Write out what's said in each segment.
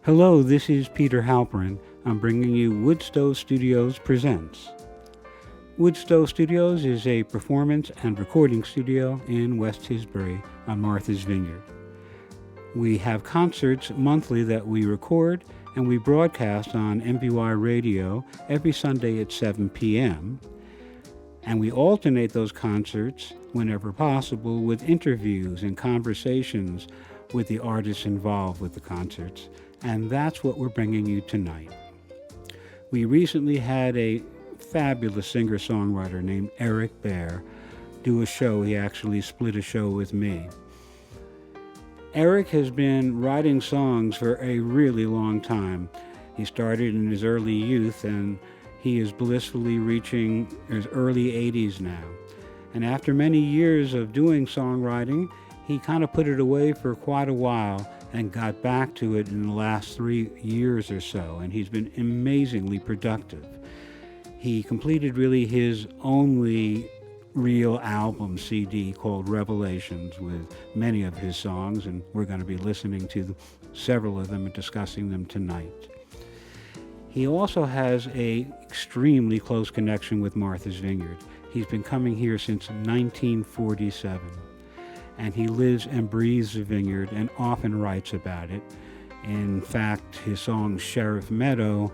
Hello, this is Peter Halperin. I'm bringing you Woodstove Studios Presents. Woodstove Studios is a performance and recording studio in West Tisbury on Martha's Vineyard. We have concerts monthly that we record and we broadcast on MVY Radio every Sunday at 7 p.m. And we alternate those concerts whenever possible with interviews and conversations with the artists involved with the concerts. And that's what we're bringing you tonight. We recently had a fabulous singer-songwriter named Eric Behr do a show. He actually split a show with me. Eric has been writing songs for a really long time. He started in his early youth and he is blissfully reaching his early 80s now. And after many years of doing songwriting, he kind of put it away for quite a while and got back to it in the last 3 years or so, and he's been amazingly productive. He completed really his only real album CD called Revelations with many of his songs, and we're going to be listening to several of them and discussing them tonight. He also has an extremely close connection with Martha's Vineyard. He's been coming here since 1947. And he lives and breathes the vineyard and often writes about it. In fact, his song Sheriff Meadow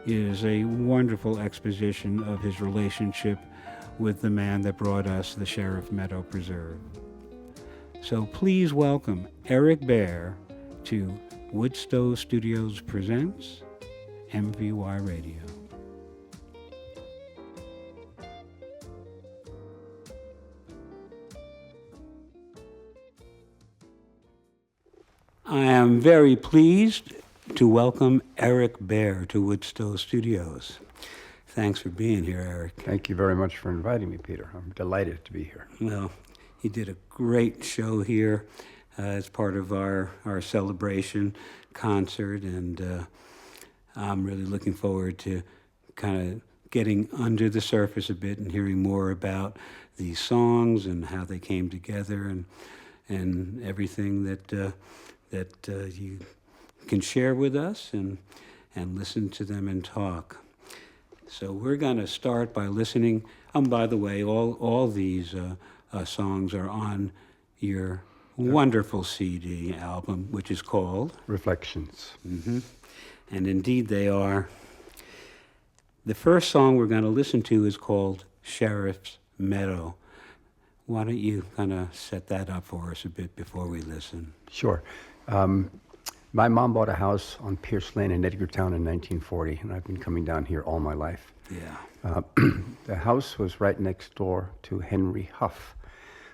is a wonderful exposition of his relationship with the man that brought us the Sheriff Meadow Preserve. So please welcome Eric Behr to Woodstove Studios Presents MVY Radio. I am very pleased to welcome Eric Behr to Woodstove Studios. Thanks for being here, Eric. Thank you very much for inviting me, Peter. I'm delighted to be here. Well, you did a great show here as part of our celebration concert, and I'm really looking forward to kind of getting under the surface a bit and hearing more about these songs and how they came together and everything that you can share with us and listen to them and talk. So we're going to start by listening. By the way, all these songs are on your wonderful CD album, which is called Reflections. Mm-hmm. And indeed they are. The first song we're going to listen to is called Sheriff's Meadow. Why don't you kind of set that up for us a bit before we listen? Sure. My mom bought a house on Pierce Lane in Edgartown in 1940, and I've been coming down here all my life. Yeah. The house was right next door to Henry Huff,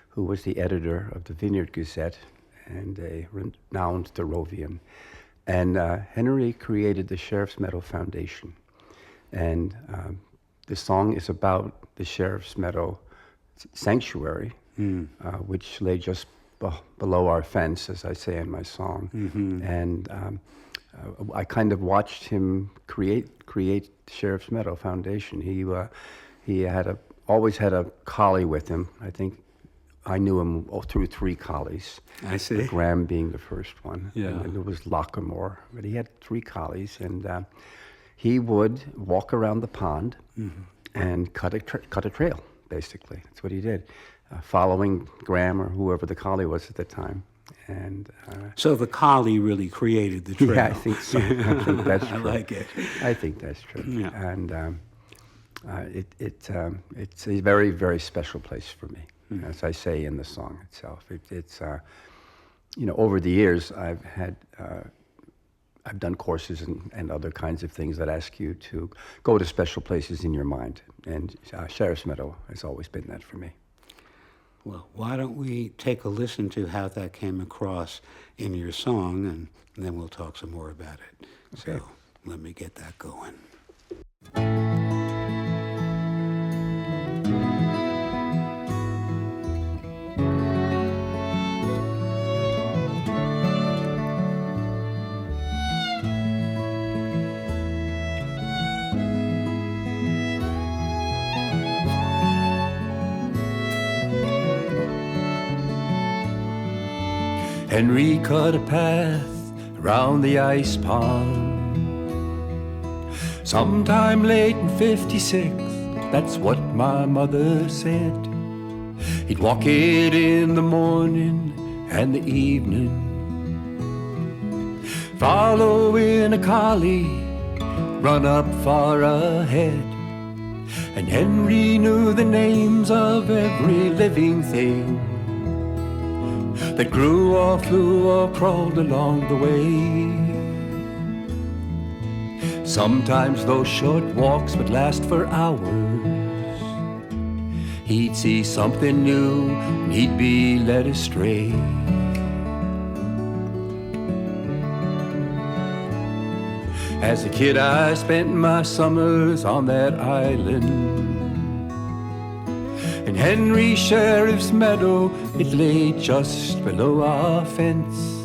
who was the editor of the Vineyard Gazette and a renowned Thoreauvian. And Henry created the Sheriff's Meadow Foundation. And the song is about the Sheriff's Meadow Sanctuary, which lay just below our fence, as I say in my song. Mm-hmm. And I kind of watched him create Sheriff's Meadow Foundation. He always had a collie with him. I think I knew him through 3 collies. I see. Graham being the first one. Yeah. And there was Lockamore. But he had 3 collies, and he would walk around the pond and cut a trail, basically. That's what he did. Following Graham or whoever the collie was at the time. And so the collie really created the trail. Yeah, I think so. I think that's true. I like it. I think that's true. Yeah. And it's a very, very special place for me, as I say in the song itself. It's over the years I've done courses and other kinds of things that ask you to go to special places in your mind, and Sheriff's Meadow has always been that for me. Well, why don't we take a listen to how that came across in your song, and then we'll talk some more about it. Okay. So let me get that going. Henry cut a path around the ice pond. Sometime late in 56, that's what my mother said. He'd walk it in the morning and the evening, follow in a collie, run up far ahead. And Henry knew the names of every living thing that grew or flew or crawled along the way. Sometimes those short walks would last for hours. He'd see something new and he'd be led astray. As a kid I spent my summers on that island. In Henry Sheriff's meadow, it lay just below our fence.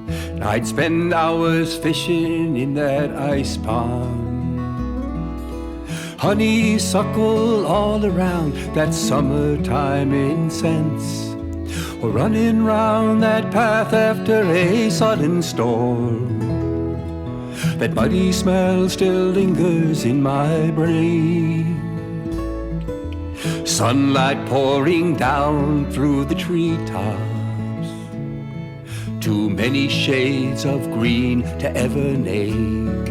And I'd spend hours fishing in that ice pond. Honeysuckle all around that summertime incense, or running round that path after a sudden storm. That muddy smell still lingers in my brain. Sunlight pouring down through the treetops, too many shades of green to ever name.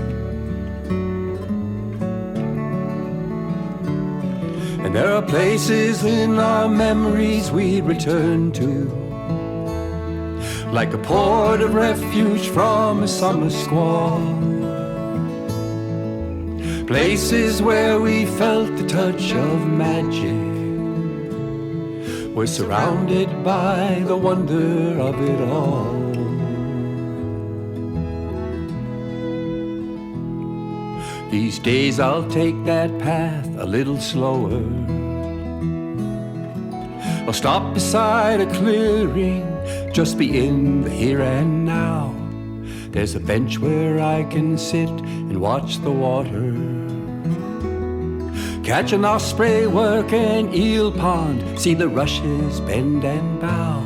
And there are places in our memories we return to, like a port of refuge from a summer squall. Places where we felt the touch of magic. We're surrounded by the wonder of it all. These days I'll take that path a little slower. I'll stop beside a clearing, just be in the here and now. There's a bench where I can sit and watch the water, catch an osprey work an eel pond, see the rushes bend and bow.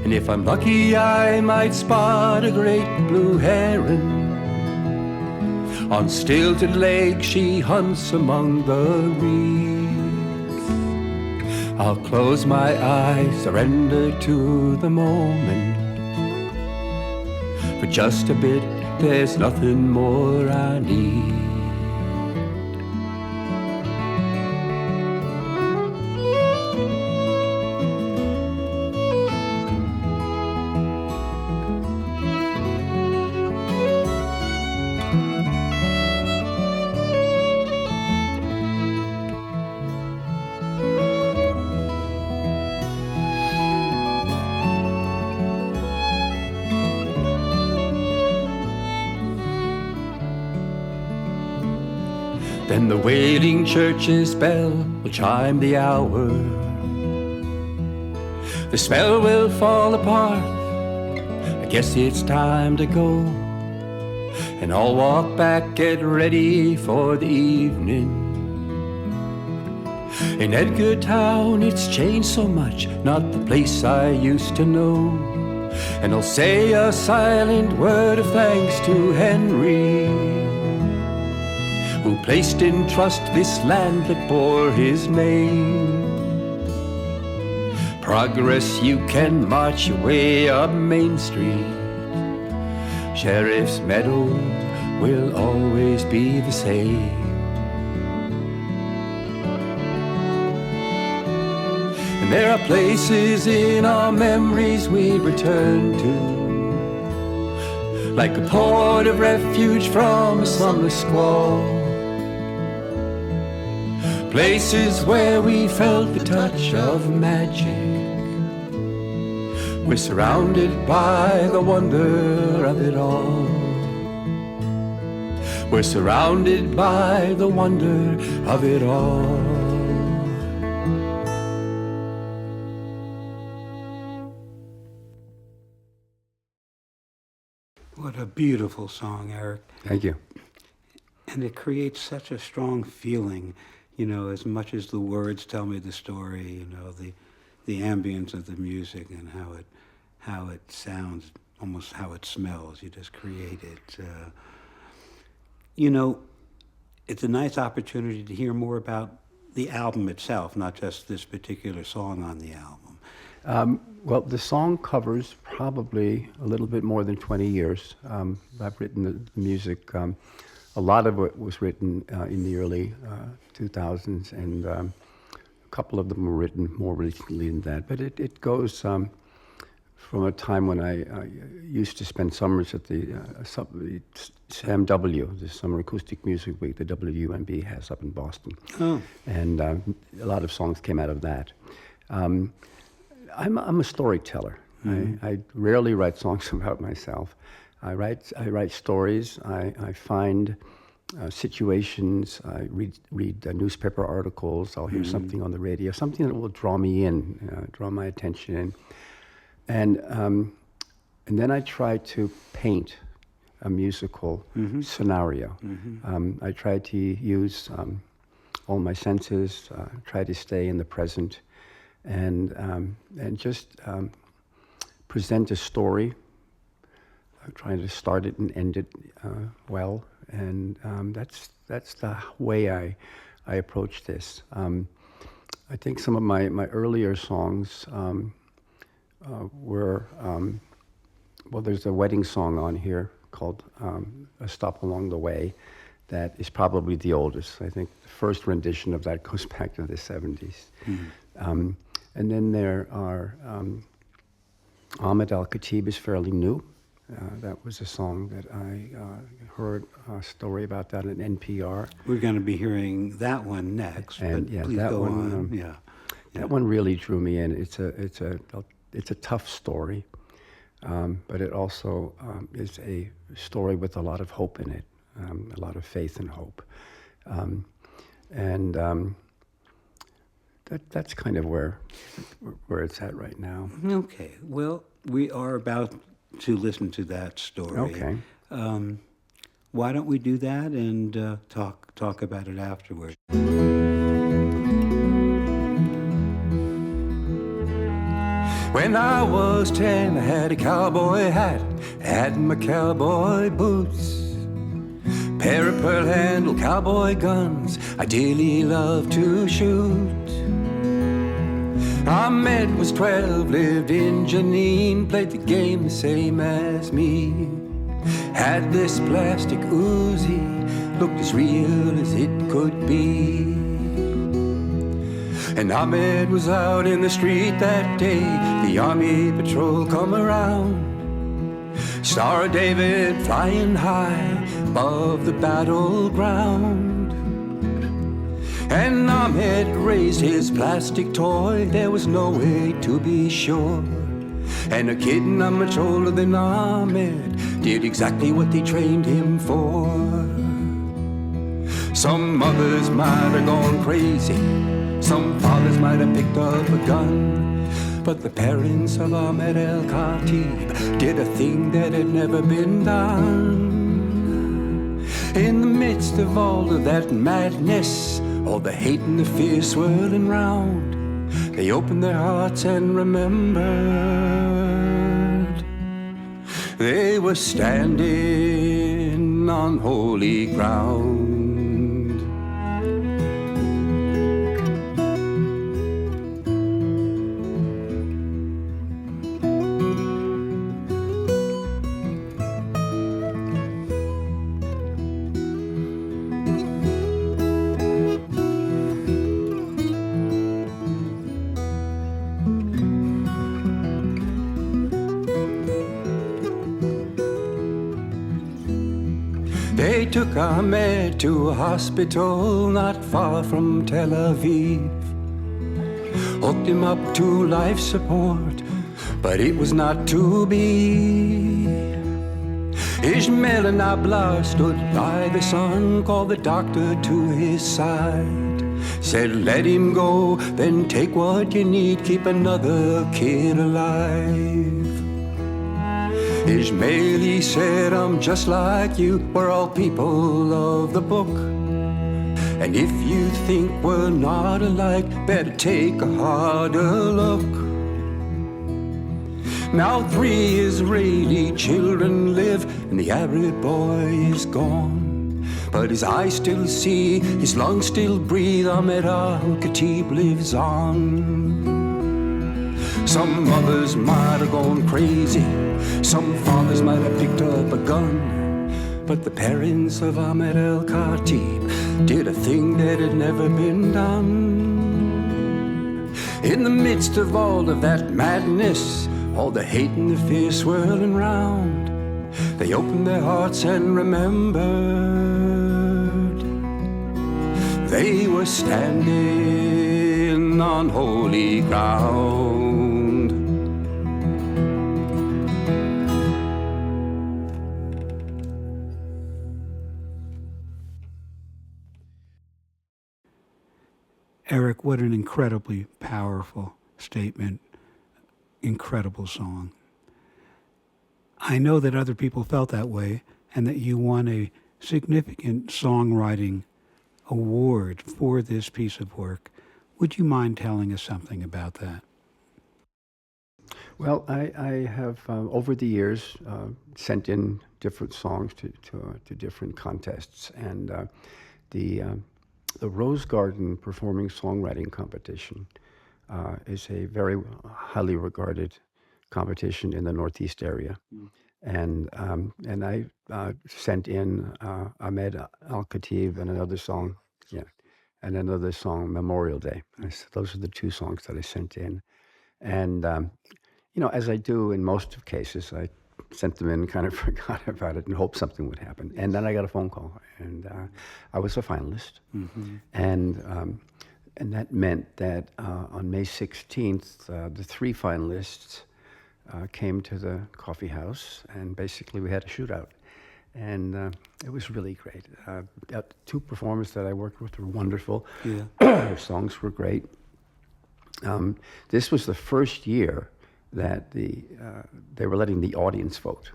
And if I'm lucky I might spot a great blue heron. On stilted lake she hunts among the reeds. I'll close my eyes, surrender to the moment. For just a bit, there's nothing more I need. Then the wailing church's bell will chime the hour. The spell will fall apart. I guess it's time to go. And I'll walk back, get ready for the evening. In Edgartown it's changed so much, not the place I used to know. And I'll say a silent word of thanks to Henry, who placed in trust this land that bore his name. Progress, you can march your way up Main Street. Sheriff's Meadow will always be the same. And there are places in our memories we return to, like a port of refuge from a summer squall. Places where we felt the touch of magic. We're surrounded by the wonder of it all. We're surrounded by the wonder of it all. What a beautiful song, Eric. Thank you. And it creates such a strong feeling, you know, as much as the words tell me the story, you know, the ambience of the music and how it sounds almost how it smells. You just create it. It's a nice opportunity to hear more about the album itself, not just this particular song on the album. Well, the song covers probably a little bit more than 20 years. I've written the music. A lot of it was written in the early 2000s, and a couple of them were written more recently than that. But it goes from a time when I used to spend summers at the SAMW, the Summer Acoustic Music Week, the WUMB has up in Boston. Oh. And a lot of songs came out of that. I'm a storyteller. Mm-hmm. I rarely write songs about myself. I write stories. I find situations. I read newspaper articles. I'll hear something on the radio, something that will draw me in, draw my attention in. And then I try to paint a musical scenario. Mm-hmm. I try to use all my senses, try to stay in the present, and just present a story. I'm trying to start it and end it well, and that's the way I approach this. I think some of my earlier songs were, there's a wedding song on here called A Stop Along the Way that is probably the oldest. I think the first rendition of that goes back to the 70s. Mm-hmm. And then there are Ahmed Al-Khatib is fairly new. That was a song that I heard a story about that at NPR. We're going to be hearing that one next, but please go on. That one really drew me in. It's a tough story, but it also is a story with a lot of hope in it, a lot of faith and hope. That's kind of where it's at right now. Okay. Well, we are about to listen to that story. Okay. Why don't we do that and talk about it afterwards? When I was 10, I had a cowboy hat, had my cowboy boots, pair of pearl-handled cowboy guns I dearly loved to shoot. Ahmed was 12, lived in Janine, played the game the same as me. Had this plastic Uzi, looked as real as it could be. And Ahmed was out in the street that day, the army patrol come around. Star of David flying high above the battleground. And Ahmed raised his plastic toy, there was no way to be sure. And a kid not much older than Ahmed did exactly what they trained him for. Some mothers might have gone crazy, some fathers might have picked up a gun, but the parents of Ahmed Al-Khatib did a thing that had never been done. In the midst of all of that madness, all the hate and the fear swirling round, they opened their hearts and remembered they were standing on holy ground. They took Ahmed to a hospital not far from Tel Aviv. Hooked him up to life support, but it was not to be. Ishmael and Ablar stood by the son, called the doctor to his side. Said, let him go, then take what you need, keep another kid alive. Ishmael, he said, I'm just like you, we're all people of the book. And if you think we're not alike, better take a harder look. Now 3 Israeli children live, and the Arab boy is gone. But his eyes still see, his lungs still breathe. Ahmed Al-Khatib lives on. Some mothers might have gone crazy, some fathers might have picked up a gun, but the parents of Ahmed Al-Khatib did a thing that had never been done. In the midst of all of that madness, all the hate and the fear swirling round, they opened their hearts and remembered they were standing on holy ground. Eric, what an incredibly powerful statement. Incredible song. I know that other people felt that way and that you won a significant songwriting award for this piece of work. Would you mind telling us something about that? Well, I have, over the years, sent in different songs to different contests, and the Rose Garden Performing Songwriting Competition is a very highly regarded competition in the Northeast area. And I sent in Ahmed Al-Khatib and another song, and another song, Memorial Day. Those are the 2 songs that I sent in. And, as I do in most of cases, I sent them in, kind of forgot about it, and hoped something would happen. And then I got a phone call, and I was a finalist. Mm-hmm. And that meant that on May 16th, the 3 finalists came to the coffee house, and basically we had a shootout. And it was really great. 2 performers that I worked with were wonderful. Yeah. Their songs were great. This was the first year that they were letting the audience vote.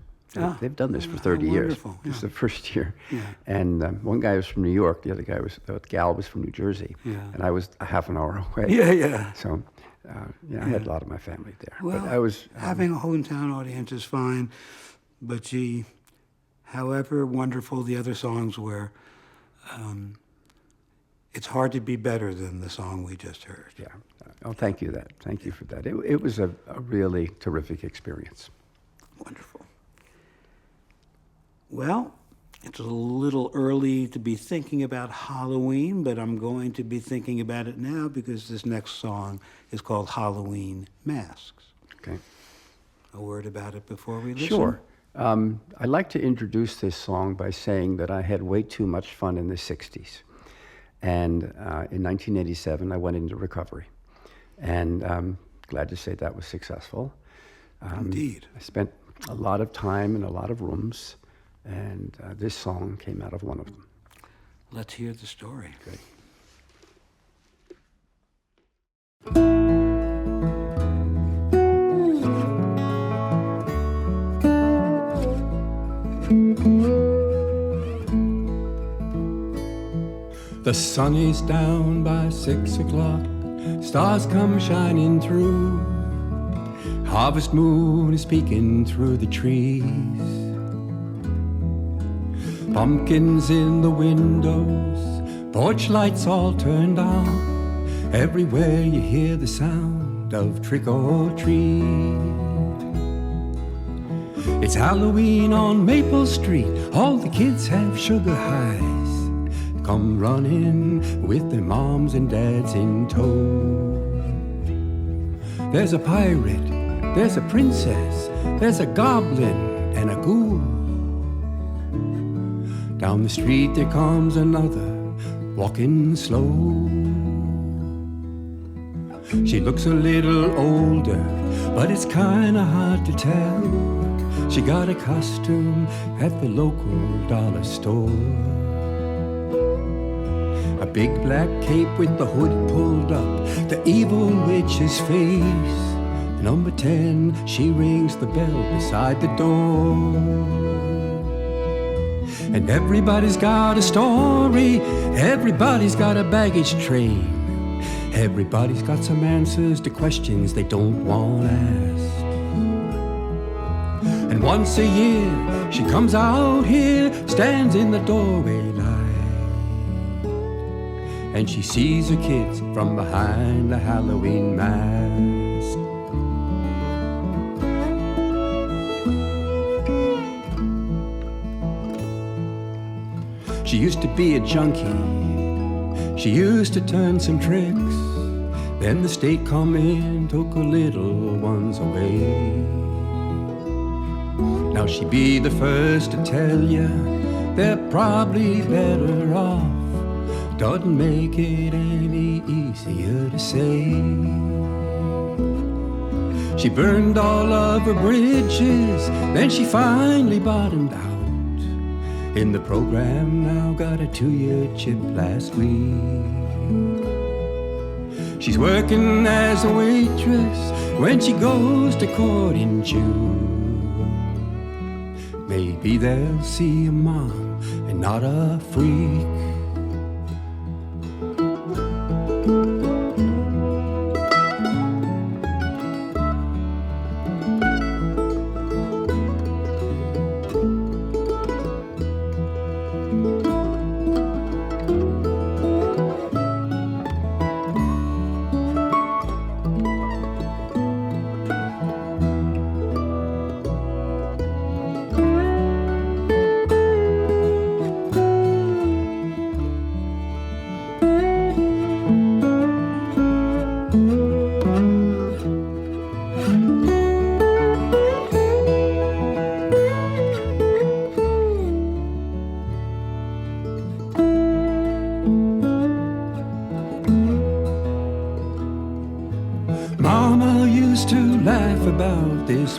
They've done this for 30 years. Yeah. This is the first year. Yeah. And one guy was from New York, the gal was from New Jersey, and I was a half an hour away. Yeah. So, I had a lot of my family there. Well, but I was having a hometown audience is fine, but gee, however wonderful the other songs were, it's hard to be better than the song we just heard. Yeah. Oh, thank you for that. It was a really terrific experience. Wonderful. Well, it's a little early to be thinking about Halloween, but I'm going to be thinking about it now because this next song is called Halloween Masks. Okay. A word about it before we listen? Sure. I'd like to introduce this song by saying that I had way too much fun in the 60s. And in 1987, I went into recovery. And I'm glad to say that was successful. Indeed. I spent a lot of time in a lot of rooms, and this song came out of one of them. Let's hear the story. Good. The sun is down by 6 o'clock, stars come shining through. Harvest moon is peeking through the trees. Pumpkins in the windows, porch lights all turned on. Everywhere you hear the sound of trick or treat. It's Halloween on Maple Street, all the kids have sugar highs. Come running with their moms and dads in tow. There's a pirate, there's a princess, there's a goblin and a ghoul. Down the street there comes another, walking slow. She looks a little older, but it's kinda hard to tell. She got a costume at the local dollar store. A big black cape with the hood pulled up, the evil witch's face. Number 10, she rings the bell beside the door. And everybody's got a story, everybody's got a baggage train. Everybody's got some answers to questions they don't want asked. And once a year she comes out here, stands in the doorway light, and she sees her kids from behind the Halloween mask. She used to be a junkie, she used to turn some tricks, then the state come in, took her little ones away. Now she be the first to tell you they're probably better off. Doesn't make it any easier to say. She burned all of her bridges, then she finally bottomed out. In the program now, got a 2-year chip last week. She's working as a waitress when she goes to court in June. Maybe they'll see a mom and not a freak.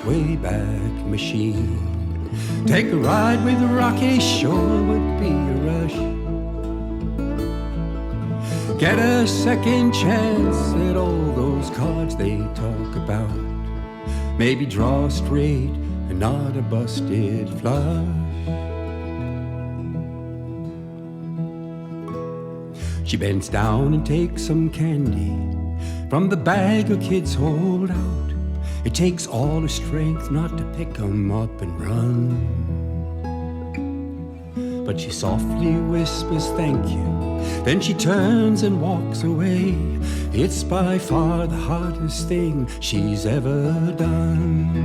Wayback machine. Take a ride with Rocky, sure would be a rush. Get a second chance at all those cards they talk about. Maybe draw straight and not a busted flush. She bends down and takes some candy from the bag her kids hold out. It takes all her strength not to pick 'em up and run. But she softly whispers thank you, then she turns and walks away. It's by far the hardest thing she's ever done.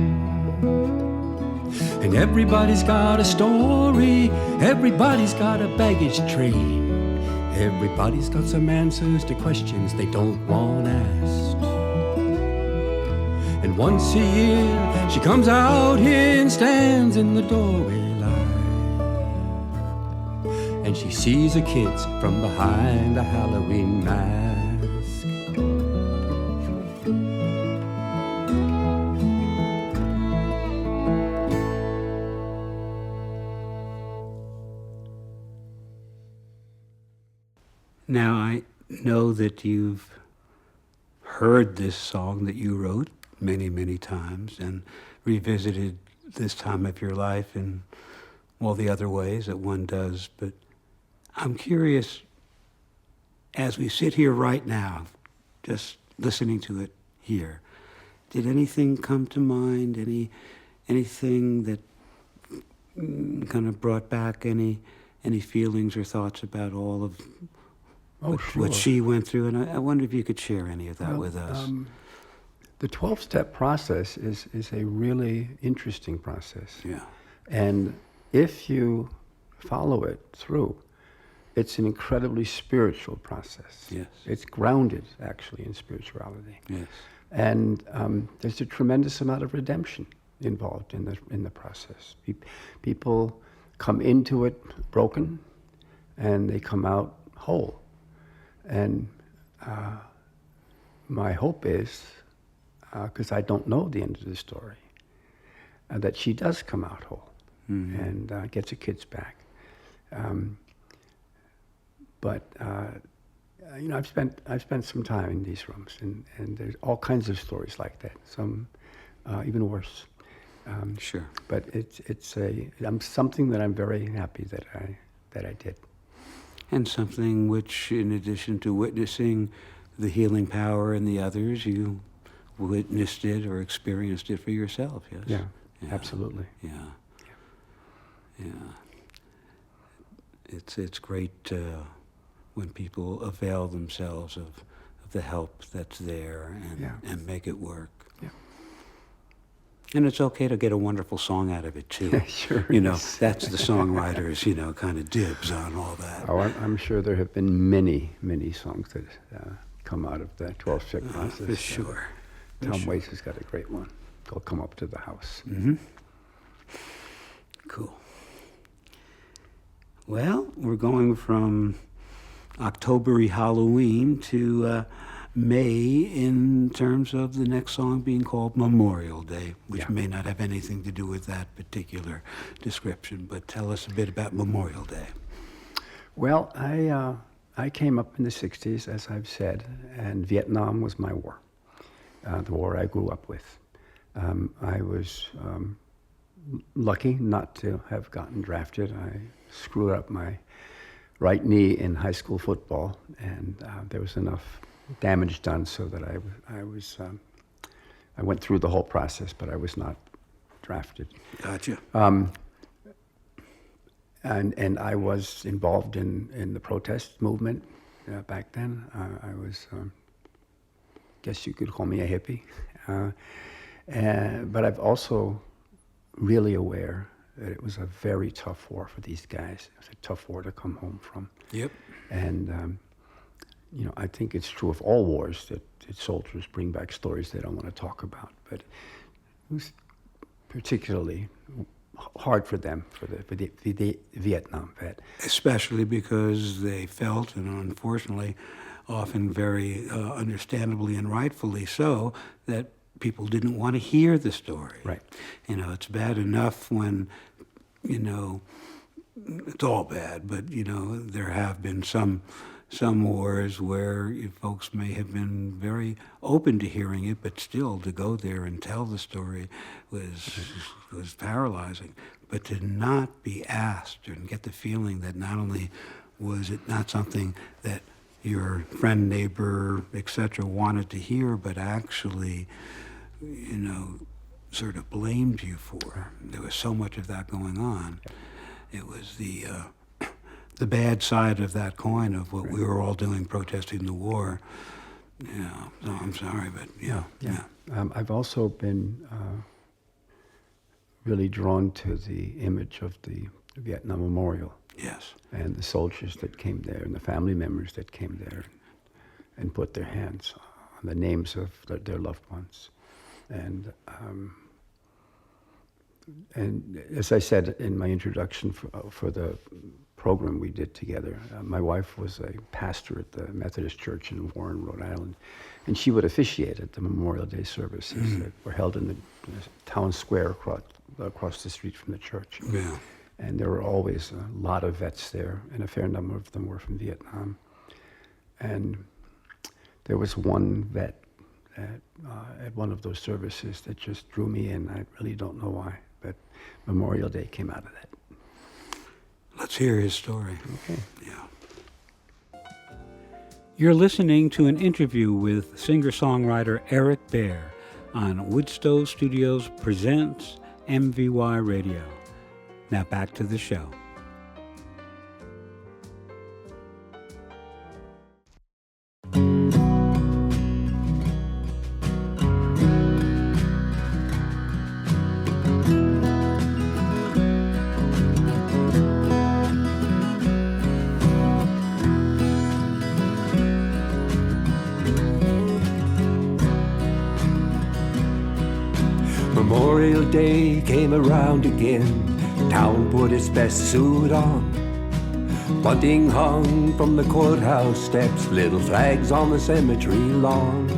And everybody's got a story, everybody's got a baggage train. Everybody's got some answers to questions they don't want asked. And once a year she comes out here and stands in the doorway light, and she sees her kids from behind a Halloween mask. Now I know that you've heard this song that you wrote many, many times and revisited this time of your life in all the other ways that one does. But I'm curious, as we sit here right now, just listening to it here, did anything come to mind? Anything that kind of brought back any feelings or thoughts about all of what she went through? And I wonder if you could share any of that with us. The 12-step process is a really interesting process. Yeah. And if you follow it through, it's an incredibly spiritual process. Yes. It's grounded, actually, in spirituality. Yes. And there's a tremendous amount of redemption involved in the process. People come into it broken, and they come out whole. And my hope is, because I don't know the end of the story, that she does come out whole and gets her kids back. But I've spent some time in these rooms, and there's all kinds of stories like that. Some even worse. Sure. But it's something that I'm very happy that I did. And something which, in addition to witnessing the healing power in the others, you witnessed it or experienced it for yourself, yes? Yeah. Yeah. Absolutely. Yeah. Yeah. It's great when people avail themselves of the help that's there and make it work. Yeah. And it's okay to get a wonderful song out of it too. Yeah, sure. That's the songwriter's, kind of dibs on all that. Oh, I'm sure there have been many, many songs that come out of the 12-step process. For sure. Tom Waits has got a great one. They'll come up to the house. Mm-hmm. Cool. Well, we're going from October-y Halloween to May in terms of the next song being called Memorial Day, which may not have anything to do with that particular description, but tell us a bit about Memorial Day. Well, I came up in the 60s, as I've said, and Vietnam was my war, the war I grew up with. I was lucky not to have gotten drafted. I screwed up my right knee in high school football, and there was enough damage done so that I went through the whole process, but I was not drafted. Gotcha. And I was involved in the protest movement back then. I was, guess you could call me a hippie. But I'm also really aware that it was a very tough war for these guys. It was a tough war to come home from. Yep. And, I think it's true of all wars that soldiers bring back stories they don't want to talk about. But it was particularly hard for them, for the Vietnam vet. Especially because they felt, and unfortunately, often very understandably and rightfully so, that people didn't want to hear the story. Right. It's bad enough when, it's all bad, but, there have been some wars where folks may have been very open to hearing it, but still to go there and tell the story was paralyzing. But to not be asked and get the feeling that not only was it not something that your friend, neighbor, etc. wanted to hear, but actually, sort of blamed you for. There was so much of that going on. It was the bad side of that coin of what we were all doing, protesting the war. Yeah, so I'm sorry, but yeah. I've also been really drawn to the image of the Vietnam Memorial. Yes. And the soldiers that came there and the family members that came there and put their hands on the names of their loved ones. And as I said in my introduction for the program we did together, my wife was a pastor at the Methodist Church in Warren, Rhode Island, and she would officiate at the Memorial Day services that were held in the town square across the street from the church. Yeah. And there were always a lot of vets there, and a fair number of them were from Vietnam. And there was one vet at one of those services that just drew me in. I really don't know why, but Memorial Day came out of that. Let's hear his story. Okay. Yeah. You're listening to an interview with singer-songwriter Eric Behr on Woodstove Studios Presents MVY Radio. Now back to the show. Memorial Day came around again. Town put its best suit on. Bunting hung from the courthouse steps, little flags on the cemetery lawn.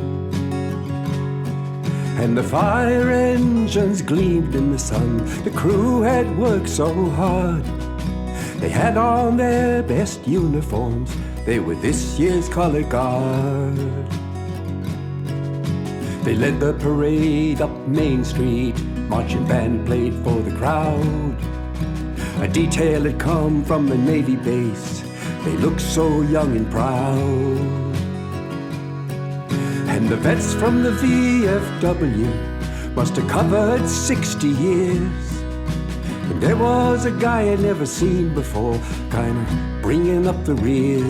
And the fire engines gleamed in the sun. The crew had worked so hard. They had on their best uniforms. They were this year's color guard. They led the parade up Main Street. Marching band played for the crowd. A detail had come from the Navy base. They looked so young and proud. And the vets from the VFW must have covered 60 years. And there was a guy I'd never seen before, kind of bringing up the rear.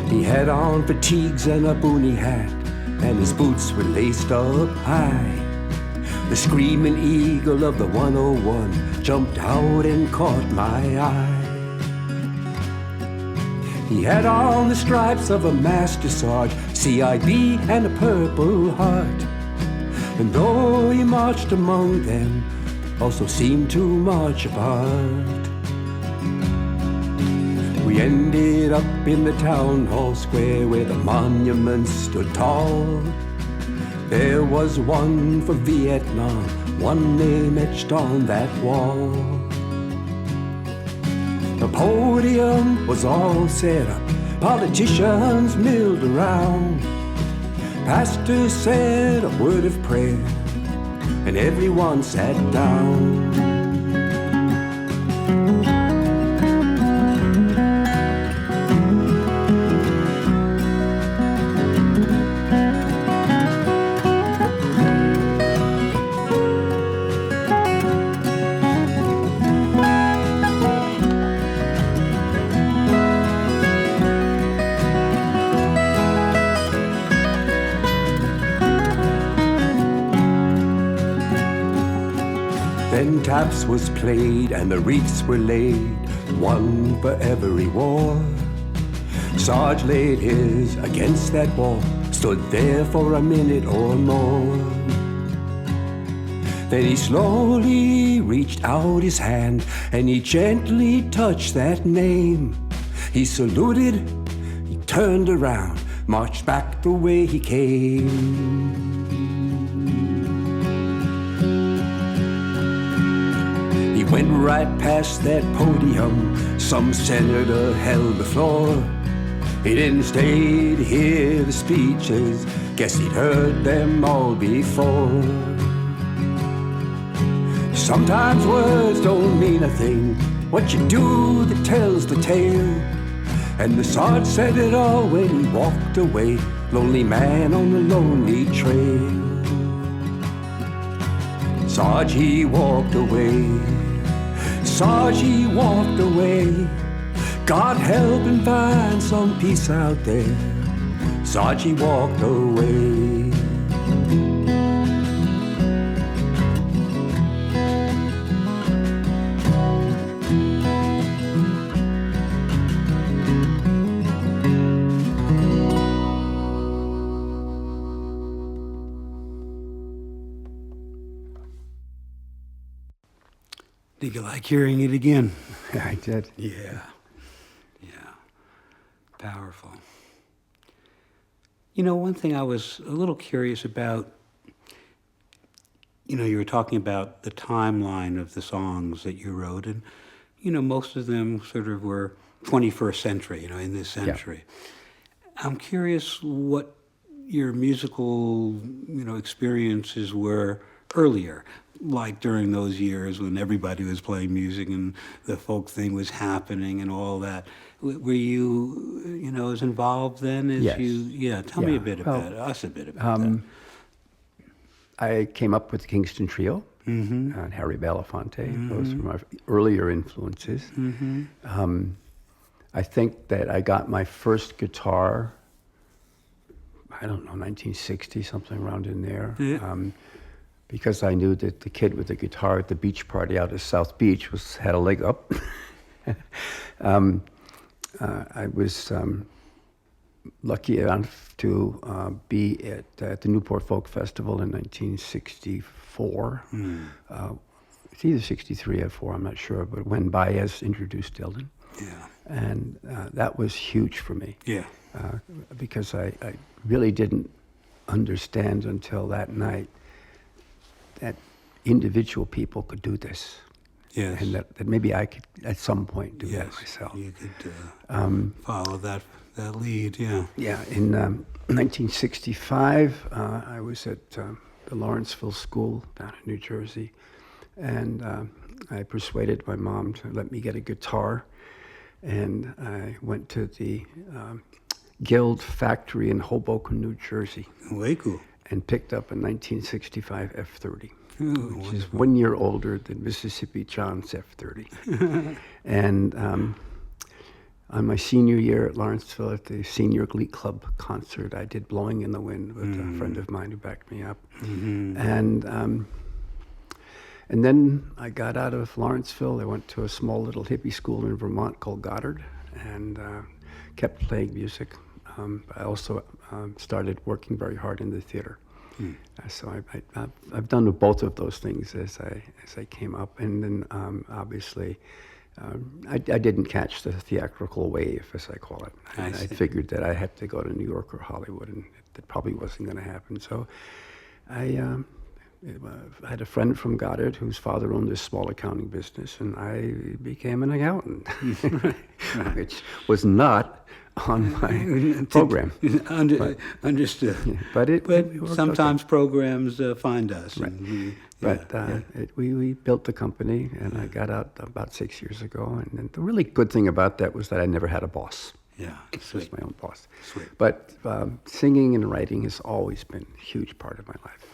He had on fatigues and a boonie hat, and his boots were laced up high. The screaming eagle of the 101 jumped out and caught my eye. He had on the stripes of a master sarge, CIB and a purple heart. And though he marched among them, also seemed to march apart. We ended up in the town hall square where the monuments stood tall. There was one for Vietnam, one name etched on that wall. The podium was all set up, politicians milled around. Pastor said a word of prayer, and everyone sat down. Then taps was played and the wreaths were laid, one for every war. Sarge laid his against that wall, stood there for a minute or more. Then he slowly reached out his hand and he gently touched that name. He saluted, he turned around, marched back the way he came. He went right past that podium, some senator held the floor. He didn't stay to hear the speeches, guess he'd heard them all before. Sometimes words don't mean a thing, what you do that tells the tale. And the Sarge said it all when he walked away, lonely man on the lonely trail. Sarge, he walked away. Sarge, he walked away. God help him find some peace out there. Sarge, he walked away. Did you like hearing it again? I did. Yeah. Powerful. You know, one thing I was a little curious about, you know, you were talking about the timeline of the songs that you wrote, and, you know, most of them sort of were 21st century, you know, in this century. Yeah. I'm curious what your musical, you know, experiences were earlier, like during those years when everybody was playing music and the folk thing was happening and all that. Were you, you know, as involved then as yes. Tell me a bit about us a bit about that. I came up with the Kingston Trio and Harry Belafonte. Those were my earlier influences. I think that I got my first guitar, I don't know, 1960, something around in there. Yeah. Because I knew that the kid with the guitar at the beach party out at South Beach had a leg up. I was lucky enough to be at the Newport Folk Festival in 1964. It's either 63 or 4, I'm not sure, but when Baez introduced Dylan. Yeah. And that was huge for me. Yeah. Because I really didn't understand until that night that individual people could do this. Yes. And that maybe I could at some point do that myself. You could follow that lead, yeah. Yeah, in 1965, I was at the Lawrenceville School down in New Jersey, and I persuaded my mom to let me get a guitar, and I went to the Guild factory in Hoboken, New Jersey. Way cool. and picked up a 1965 F-30, Ooh, which wonderful. is 1 year older than Mississippi John's F-30. And on my senior year at Lawrenceville at the Senior Glee Club concert, I did Blowing in the Wind with a friend of mine who backed me up. And then I got out of Lawrenceville. I went to a small little hippie school in Vermont called Goddard and kept playing music. I also started working very hard in the theater. So I've done both of those things as I came up. And then obviously I didn't catch the theatrical wave, as I call it. I figured that I had to go to New York or Hollywood, and that probably wasn't going to happen. So I had a friend from Goddard whose father owned this small accounting business, and I became an accountant, which was not on my program. Understood. Yeah, but sometimes programs find us. Right. And we built the company, and I got out about 6 years ago. And then the really good thing about that was that I never had a boss. Yeah, I was my own boss. Sweet. But singing and writing has always been a huge part of my life.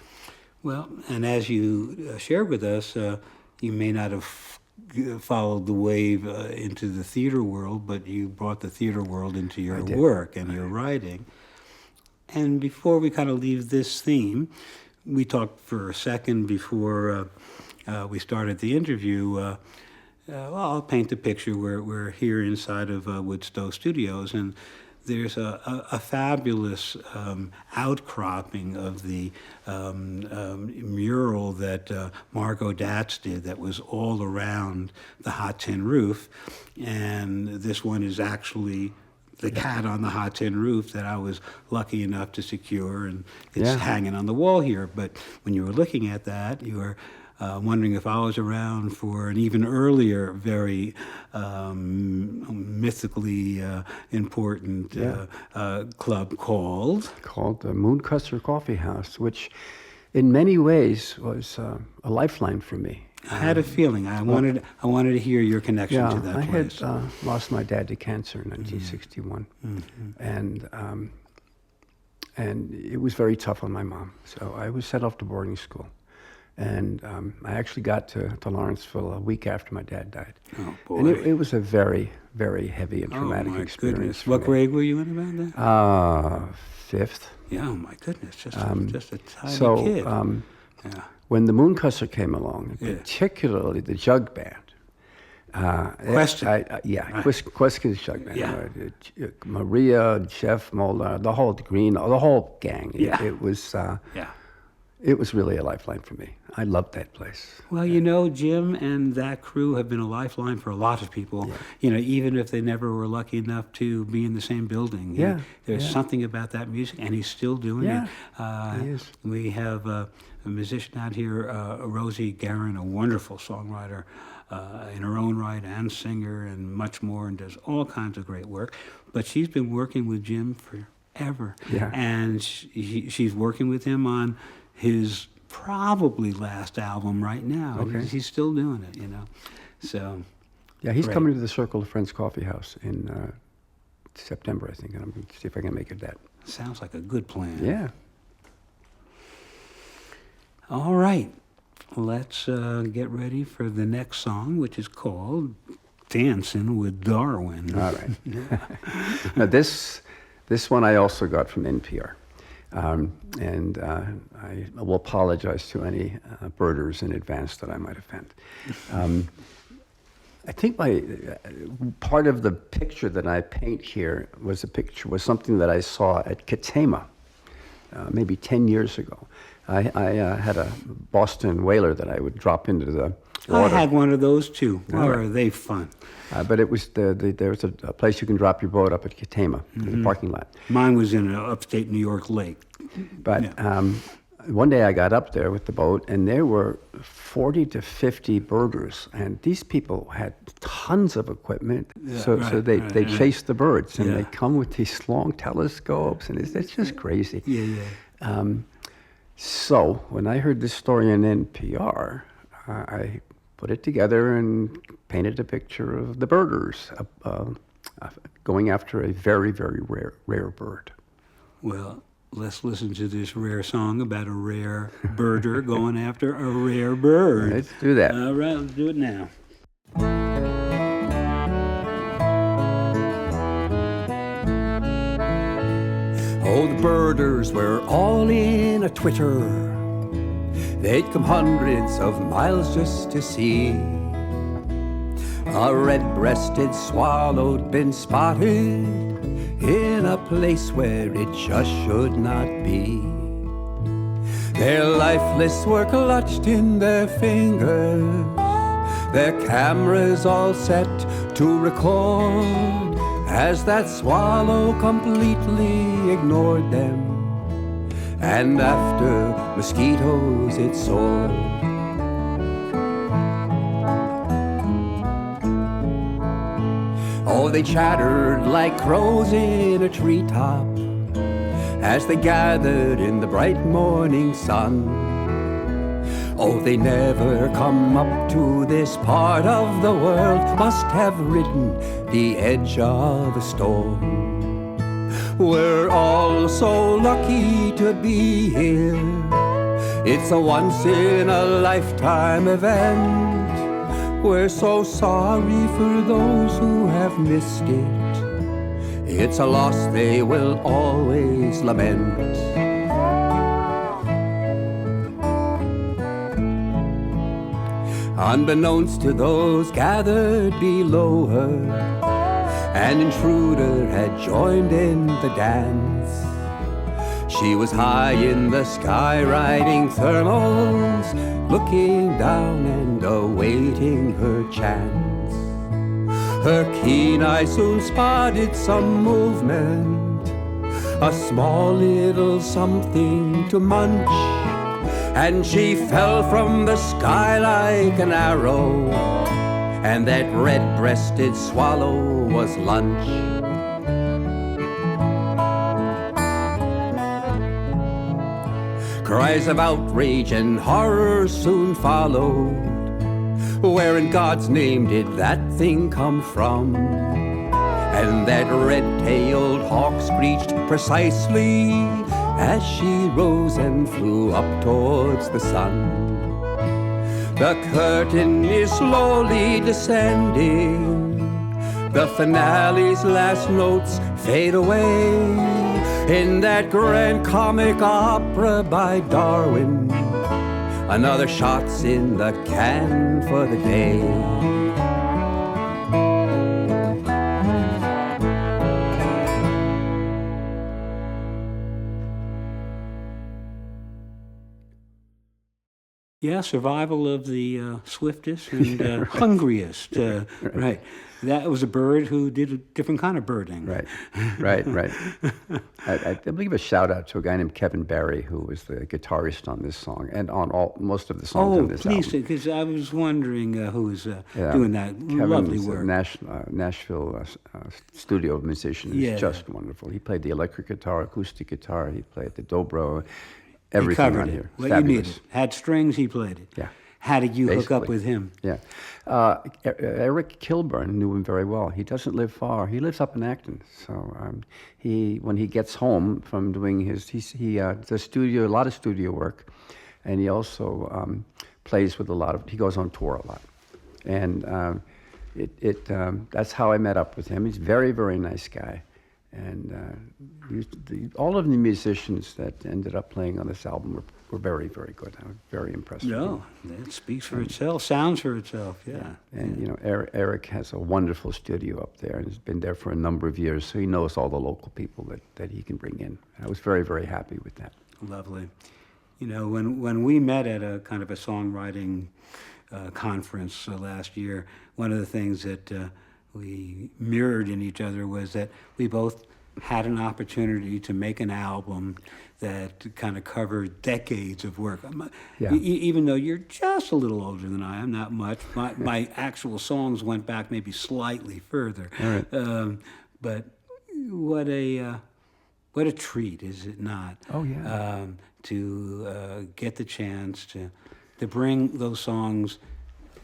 Well, and as you shared with us, you may not have followed the wave into the theater world, but you brought the theater world into your work and your writing. And before we kind of leave this theme, we talked for a second before we started the interview. I'll paint the picture. We're here inside of Woodstove Studios, and there's a fabulous outcropping of the mural that Margot Datz did that was all around the hot tin roof. And this one is actually the cat on the hot tin roof that I was lucky enough to secure, and it's hanging on the wall here. But when you were looking at that, you were wondering if I was around for an even earlier, very mythically important club called the Mooncusser Coffee House, which in many ways was a lifeline for me. I had a feeling. I wanted to hear your connection to that place. I had lost my dad to cancer in 1961, and it was very tough on my mom. So I was sent off to boarding school. And I actually got to Lawrenceville a week after my dad died. Oh, boy. And it was a very, very heavy and traumatic experience. Goodness. What grade were you in about that? Fifth. Yeah, oh my goodness, just a tiny kid. When the Mooncusser came along, particularly the jug band, Question's jug band. Yeah. Maria, Jeff Molnar, the whole gang. Yeah. It was really a lifeline for me. I loved that place. Well, you know, Jim and that crew have been a lifeline for a lot of people. Yeah. You know, even if they never were lucky enough to be in the same building. There's something about that music, and he's still doing it. He is. We have a musician out here, Rosie Guerin, a wonderful songwriter in her own right, and singer, and much more, and does all kinds of great work. But she's been working with Jim forever. Yeah. And she's working with him on his probably last album right now. Okay. He's still doing it, you know. So yeah, he's coming to the Circle of Friends Coffee House in September, I think, and I'm going to see if I can make it that. Sounds like a good plan. Yeah. All right, let's get ready for the next song, which is called Dancing with Darwin. All right. Now this one I also got from NPR. And I will apologize to any birders in advance that I might offend. I think part of the picture that I paint here was something that I saw at Katama maybe 10 years ago. I had a Boston whaler that I would drop into the water. I had one of those too. Are they fun? But it was there was a place you can drop your boat up at Katama, in the parking lot. Mine was in an upstate New York lake. But one day I got up there with the boat, and there were 40 to 50 birders, and these people had tons of equipment. So they chase the birds, and they come with these long telescopes, and it's just crazy. So when I heard this story on NPR, I put it together and painted a picture of the birders going after a very, very rare bird. Well, let's listen to this rare song about a rare birder going after a rare bird. Let's do that. All right, let's do it now. Oh, the birders were all in a twitter. They'd come hundreds of miles just to see a red-breasted swallow'd been spotted in a place where it just should not be. Their lifeless were clutched in their fingers, their cameras all set to record as that swallow completely ignored them, and after mosquitoes it soared. Oh, they chattered like crows in a treetop as they gathered in the bright morning sun. Oh, they never come up to this part of the world, must have ridden the edge of a storm. We're all so lucky to be here. It's a once-in-a-lifetime event. We're so sorry for those who have missed it. It's a loss they will always lament. Unbeknownst to those gathered below her, an intruder had joined in the dance. She was high in the sky riding thermals, looking down and awaiting her chance. Her keen eye soon spotted some movement, a small little something to munch, and she fell from the sky like an arrow, and that red-breasted swallow was lunch. Cries of outrage and horror soon followed. Where in God's name did that thing come from? And that red-tailed hawk screeched precisely as she rose and flew up towards the sun. The curtain is slowly descending. The finale's last notes fade away in that grand comic opera by Darwin. Another shot's in the can for the day. Yeah, survival of the swiftest and hungriest. Right. That was a bird who did a different kind of birding. Right. I believe a shout out to a guy named Kevin Barry, who was the guitarist on this song and on most of the songs on this album. Oh, please, because I was wondering who was doing that Kevin's lovely work. Nashville studio musician is just wonderful. He played the electric guitar, acoustic guitar. He played the dobro, everything on here. What you needed. Had strings, he played it. Yeah. How did you hook up with him? Yeah. Eric Kilburn knew him very well. He doesn't live far. He lives up in Acton. So when he gets home from doing he does a lot of studio work, and he also plays with he goes on tour a lot. And that's how I met up with him. He's a very, very nice guy. And all of the musicians that ended up playing on this album were very, very good. I was very impressed. No, that speaks for itself, sounds for itself, yeah. And, Eric has a wonderful studio up there and has been there for a number of years, so he knows all the local people that he can bring in. I was very, very happy with that. Lovely. When we met at a kind of a songwriting conference last year, one of the things that we mirrored in each other was that we both had an opportunity to make an album that kind of covered decades of work. Even though you're just a little older than I am, not much. My actual songs went back maybe slightly further. All right. But what a treat, is it not? Oh yeah. To get the chance to bring those songs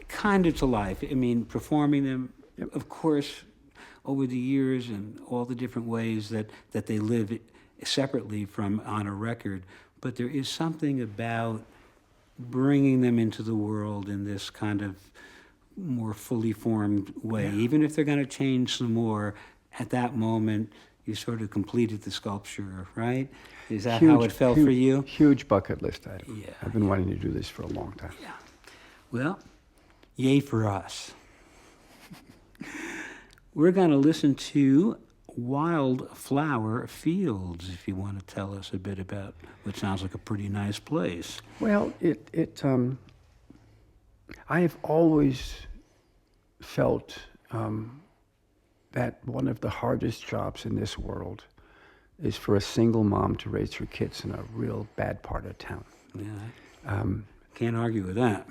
kind of to life. I mean, performing them. Of course, over the years and all the different ways that they live separately from on a record, but there is something about bringing them into the world in this kind of more fully formed way. Yeah. Even if they're going to change some more, at that moment, you sort of completed the sculpture, right? Is that how it felt for you? Huge bucket list item. Yeah. I've been wanting to do this for a long time. Yeah. Well, yay for us. We're going to listen to Wildflower Fields, if you want to tell us a bit about what sounds like a pretty nice place. Well, I have always felt that one of the hardest jobs in this world is for a single mom to raise her kids in a real bad part of town. Yeah, can't argue with that.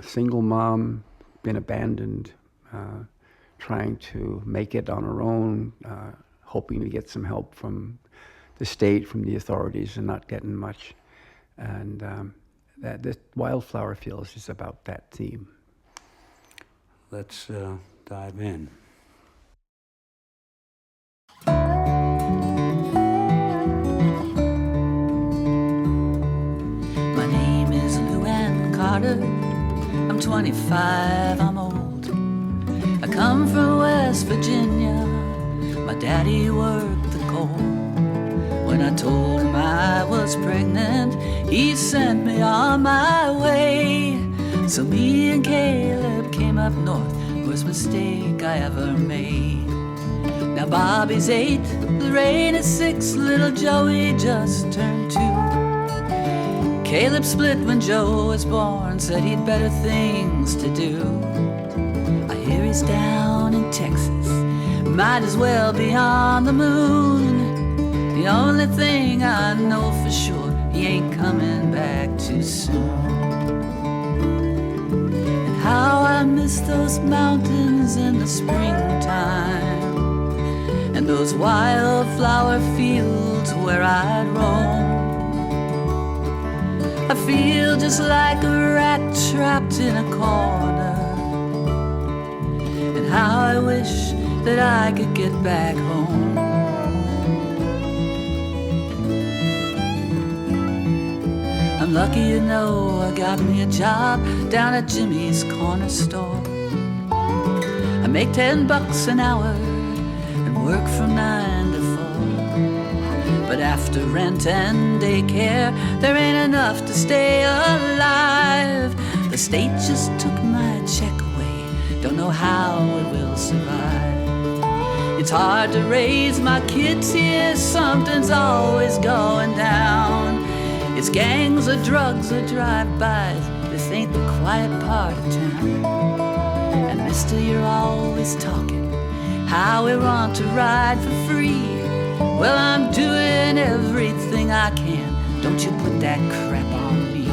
Single mom, been abandoned, trying to make it on her own, hoping to get some help from the state, from the authorities, and not getting much. And that this Wildflower Fields is about that theme. Let's dive in. My name is Luann Carter. I'm 25, I'm old. I come from West Virginia. My daddy worked the coal. When I told him I was pregnant, he sent me on my way. So me and Caleb came up north, worst mistake I ever made. Now Bobby's 8, Lorraine is 6, little Joey just turned 2. Caleb split when Joe was born, said he'd better things to do. I hear he's down in Texas, might as well be on the moon. The only thing I know for sure, he ain't coming back too soon. And how I miss those mountains in the springtime, and those wildflower fields where I'd roam. I feel just like a rat trapped in a corner, and how I wish that I could get back home. I'm lucky, you know, I got me a job down at Jimmy's corner store. I make $10 an hour and work from 9 to 4. But after rent and daycare, there ain't enough to stay alive. The state just took my check away, don't know how it will survive. It's hard to raise my kids here, something's always going down. It's gangs or drugs or drive-bys, this ain't the quiet part of town. And mister, you're always talking how we want to ride for free. Well, I'm doing everything I can, don't you put that crap on me.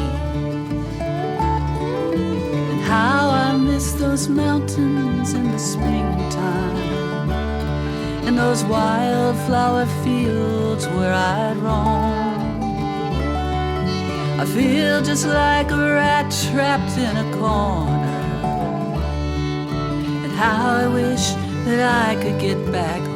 And how I miss those mountains in the springtime, and those wildflower fields where I'd roam. I feel just like a rat trapped in a corner, and how I wish that I could get back home.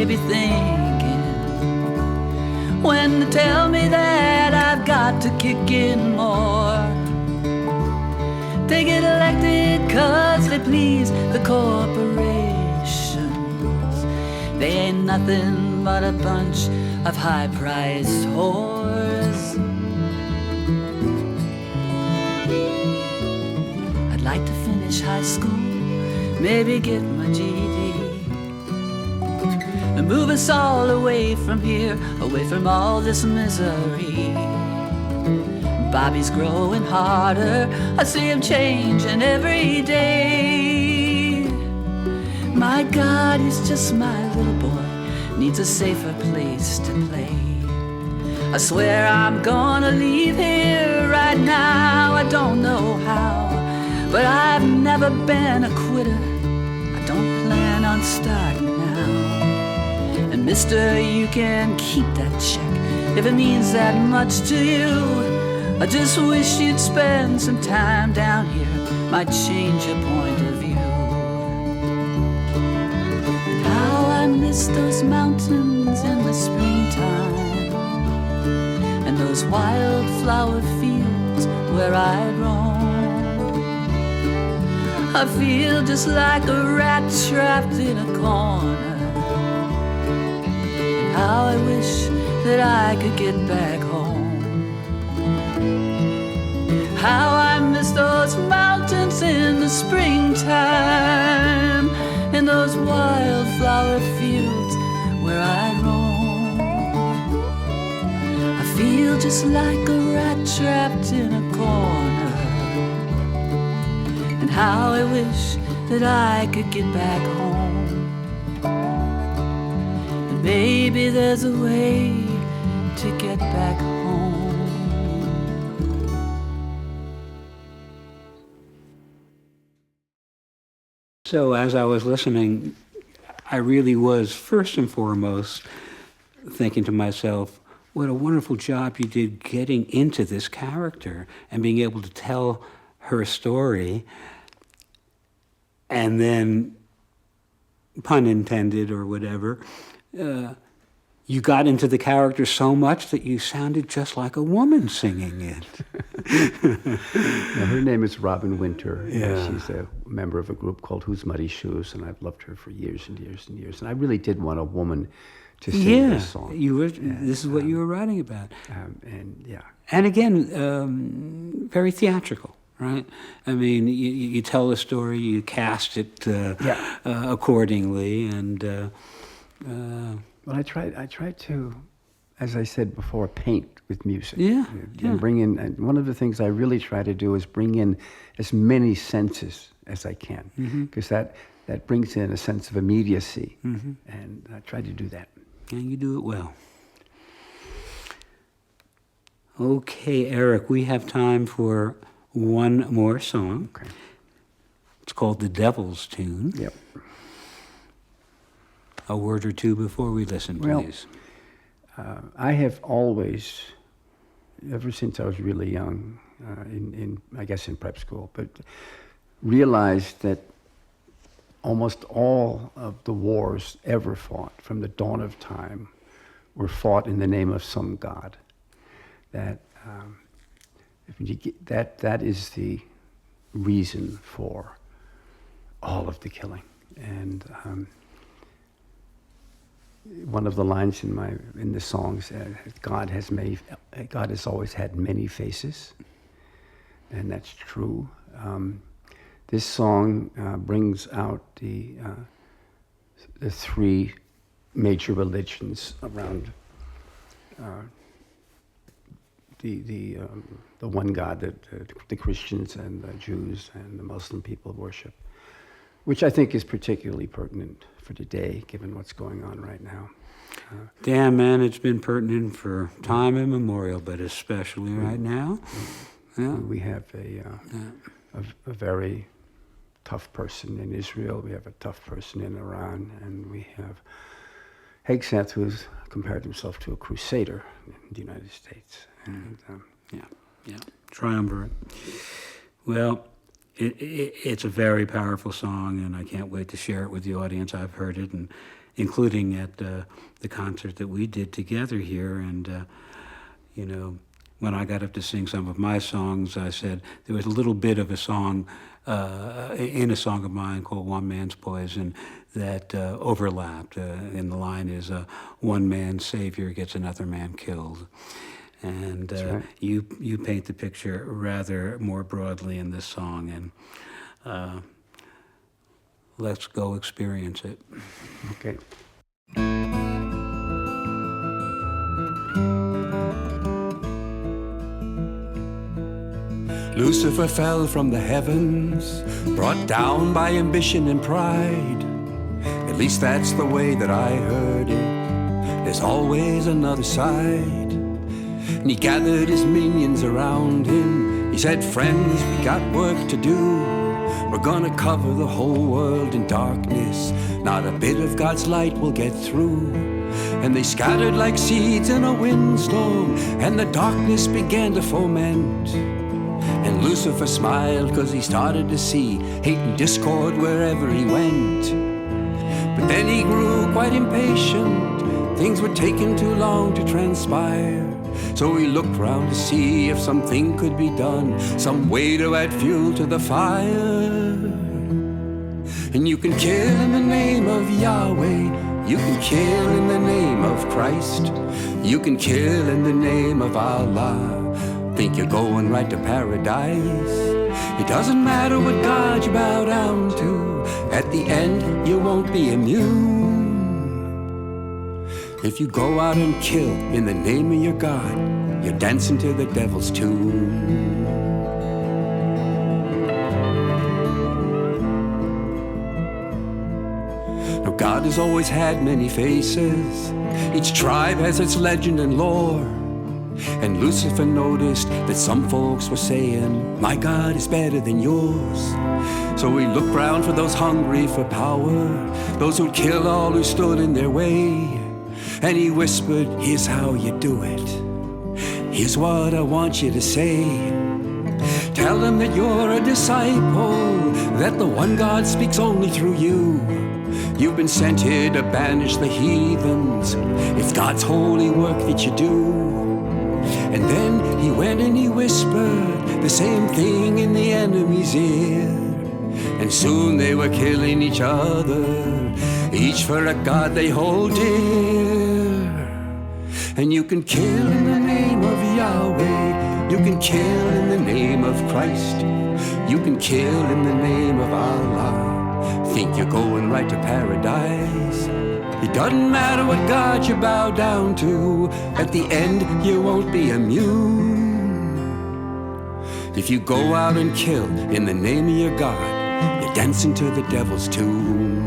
Be thinking when they tell me that I've got to kick in more. They get elected 'cause they please the corporations. They ain't nothing but a bunch of high-priced whores. I'd like to finish high school, maybe get my GED, and move us all away from here, away from all this misery. Bobby's growing harder, I see him changing every day. My God, he's just my little boy, needs a safer place to play. I swear I'm gonna leave here right now. I don't know how, but I've never been a quitter. I don't plan on starting now. And mister, you can keep that check if it means that much to you. I just wish you'd spend some time down here, might change your point of view. And how I miss those mountains in the springtime, and those wildflower fields where I roam. I feel just like a rat trapped in a corner. And how I wish that I could get back home. How I miss those mountains in the springtime, and those wildflower fields where I roam. I feel just like a rat trapped in a corner. And how I wish that I could get back home. And maybe there's a way to get back home. So as I was listening, I really was first and foremost thinking to myself, what a wonderful job you did getting into this character and being able to tell her story. And then, pun intended or whatever, you got into the character so much that you sounded just like a woman singing it. Now, her name is Robin Winter. Yeah. She's a member of a group called Who's Muddy Shoes, and I've loved her for years and years and years. And I really did want a woman to sing this song. This is what you were writing about. And yeah. And again, very theatrical, right? I mean, you tell a story, you cast it accordingly, and well, I tried to, as I said before, paint with music. And bring in. And one of the things I really try to do is bring in as many senses as I can, because that brings in a sense of immediacy, and I try to do that. And you do it well. Okay, Eric, we have time for one more song. Okay. It's called The Devil's Tune. Yep. A word or two before we listen, please. I have always, ever since I was really young, I guess in prep school, but realized that almost all of the wars ever fought from the dawn of time were fought in the name of some god. That that is the reason for all of the killing. And one of the lines in the songs, God has always had many faces, and that's true. This song brings out the three major religions around the one God that the Christians and the Jews and the Muslim people worship, which I think is particularly pertinent for today, given what's going on right now. Damn, man, it's been pertinent for time immemorial, but especially right now. Yeah. We have a very tough person in Israel. We have a tough person in Iran, and we have Hegseth, who's compared himself to a crusader in the United States. And, Triumvirate. Well, it's a very powerful song, and I can't wait to share it with the audience. I've heard it, and including at the concert that we did together here. And, when I got up to sing some of my songs, I said there was a little bit of a song in a song of mine called One Man's Poison that overlapped. And the line is, one man's savior gets another man killed. And right. you paint the picture rather more broadly in this song, and let's go experience it. Okay. Lucifer fell from the heavens, brought down by ambition and pride. At least that's the way that I heard it. There's always another side. And he gathered his minions around him. He said, friends, we got work to do. We're gonna cover the whole world in darkness. Not a bit of God's light will get through. And they scattered like seeds in a windstorm, and the darkness began to foment. And Lucifer smiled, 'cause he started to see hate and discord wherever he went. But then he grew quite impatient. Things were taking too long to transpire. So he looked round to see if something could be done, some way to add fuel to the fire. And you can kill in the name of Yahweh. You can kill in the name of Christ. You can kill in the name of Allah. Think you're going right to paradise. It doesn't matter what God you bow down to. At the end, you won't be immune. If you go out and kill in the name of your God, you're dancing to the devil's tune. Now God has always had many faces. Each tribe has its legend and lore. And Lucifer noticed that some folks were saying, my God is better than yours. So he looked round for those hungry for power, those who'd kill all who stood in their way. And he whispered, here's how you do it. Here's what I want you to say. Tell them that you're a disciple, that the one God speaks only through you. You've been sent here to banish the heathens. It's God's holy work that you do. And then he went and he whispered the same thing in the enemy's ear. And soon they were killing each other, each for a God they hold dear. And you can kill in the name of Yahweh. You can kill in the name of Christ. You can kill in the name of Allah. Think you're going right to paradise. It doesn't matter what God you bow down to. At the end, you won't be immune. If you go out and kill in the name of your God, you're dancing to the devil's tune.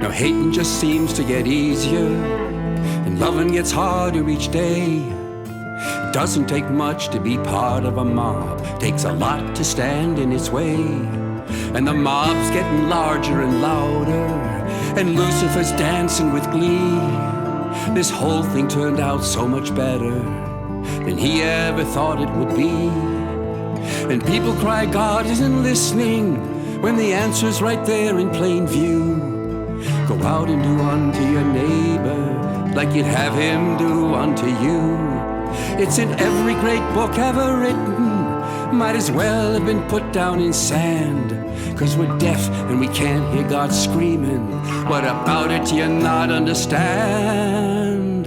Now hating just seems to get easier, and loving gets harder each day. It doesn't take much to be part of a mob. Takes a lot to stand in its way. And the mob's getting larger and louder, and Lucifer's dancing with glee. This whole thing turned out so much better than he ever thought it would be. And people cry God isn't listening, when the answer's right there in plain view. Go out and do unto your neighbor like you'd have him do unto you. It's in every great book ever written. Might as well have been put down in sand. 'Cause we're deaf and we can't hear God screaming. What about it do you not understand?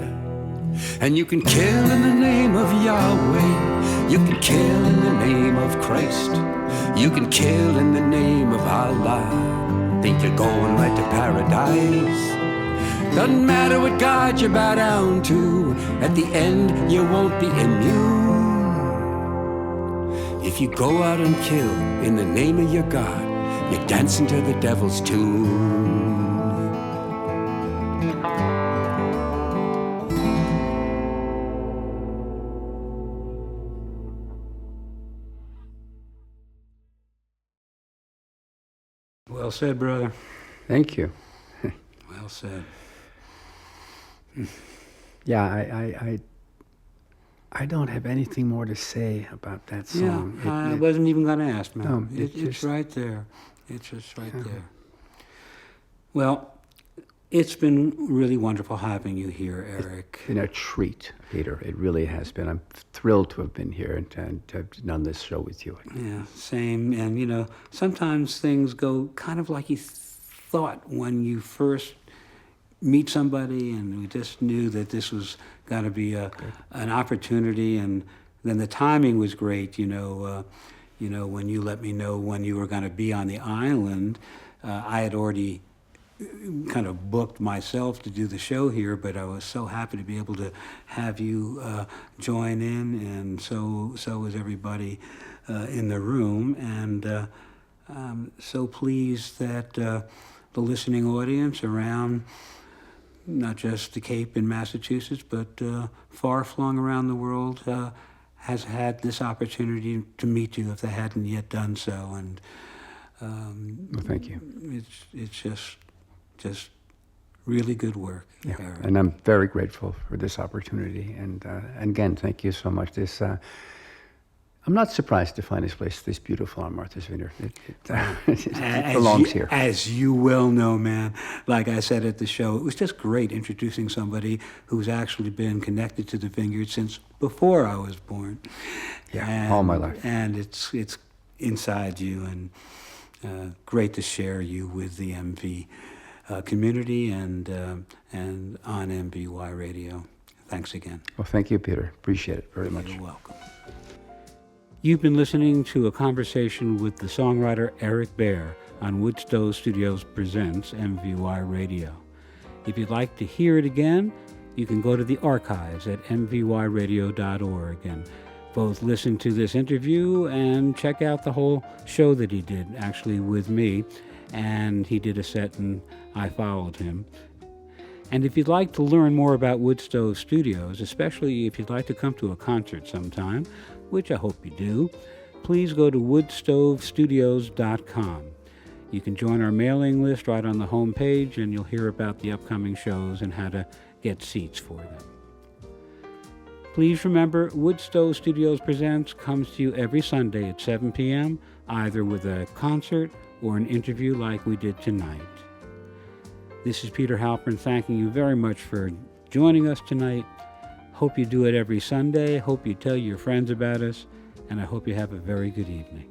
And you can kill in the name of Yahweh. You can kill in the name of Christ. You can kill in the name of Allah. Think you're going right to paradise. Doesn't matter what God you bow down to. At the end, you won't be immune. If you go out and kill in the name of your God, you're dancing to the devil's tune. Well said, brother. Thank you. Well said. Yeah, I don't have anything more to say about that song. Yeah, I wasn't even going to ask, man. No, It's right there. It's just right there. Well, it's been really wonderful having you here, Eric. It's been a treat, Peter. It really has been. I'm thrilled to have been here and to have done this show with you. Yeah, same. And, you know, sometimes things go kind of like you thought when you first meet somebody, and we just knew that this was going to be an opportunity, and then the timing was great. You know, when you let me know when you were going to be on the island, I had already kind of booked myself to do the show here, but I was so happy to be able to have you join in, and so was everybody in the room, and I'm so pleased that the listening audience around not just the Cape in Massachusetts, but far-flung around the world has had this opportunity to meet you if they hadn't yet done so. And Well, thank you. It's just really good work. Yeah, Eric. and I'm very grateful for this opportunity. And again, thank you so much. I'm not surprised to find this place this beautiful on Martha's Vineyard. It belongs here. As you well know, man, like I said at the show, it was just great introducing somebody who's actually been connected to the vineyard since before I was born. Yeah, all my life. And it's inside you, and great to share you with the MV community and on MVY Radio. Thanks again. Well, thank you, Peter. Appreciate it very much. You're welcome. You've been listening to a conversation with the songwriter Eric Behr on Woodstove Studios Presents MVY Radio. If you'd like to hear it again, you can go to the archives at mvyradio.org and both listen to this interview and check out the whole show that he did, actually with me, and he did a set and I followed him. And if you'd like to learn more about Woodstove Studios, especially if you'd like to come to a concert sometime, which I hope you do, please go to woodstovestudios.com. You can join our mailing list right on the home page, and you'll hear about the upcoming shows and how to get seats for them. Please remember, Woodstove Studios Presents comes to you every Sunday at 7 p.m., either with a concert or an interview like we did tonight. This is Peter Halpern thanking you very much for joining us tonight. Hope you do it every Sunday. Hope you tell your friends about us, and I hope you have a very good evening.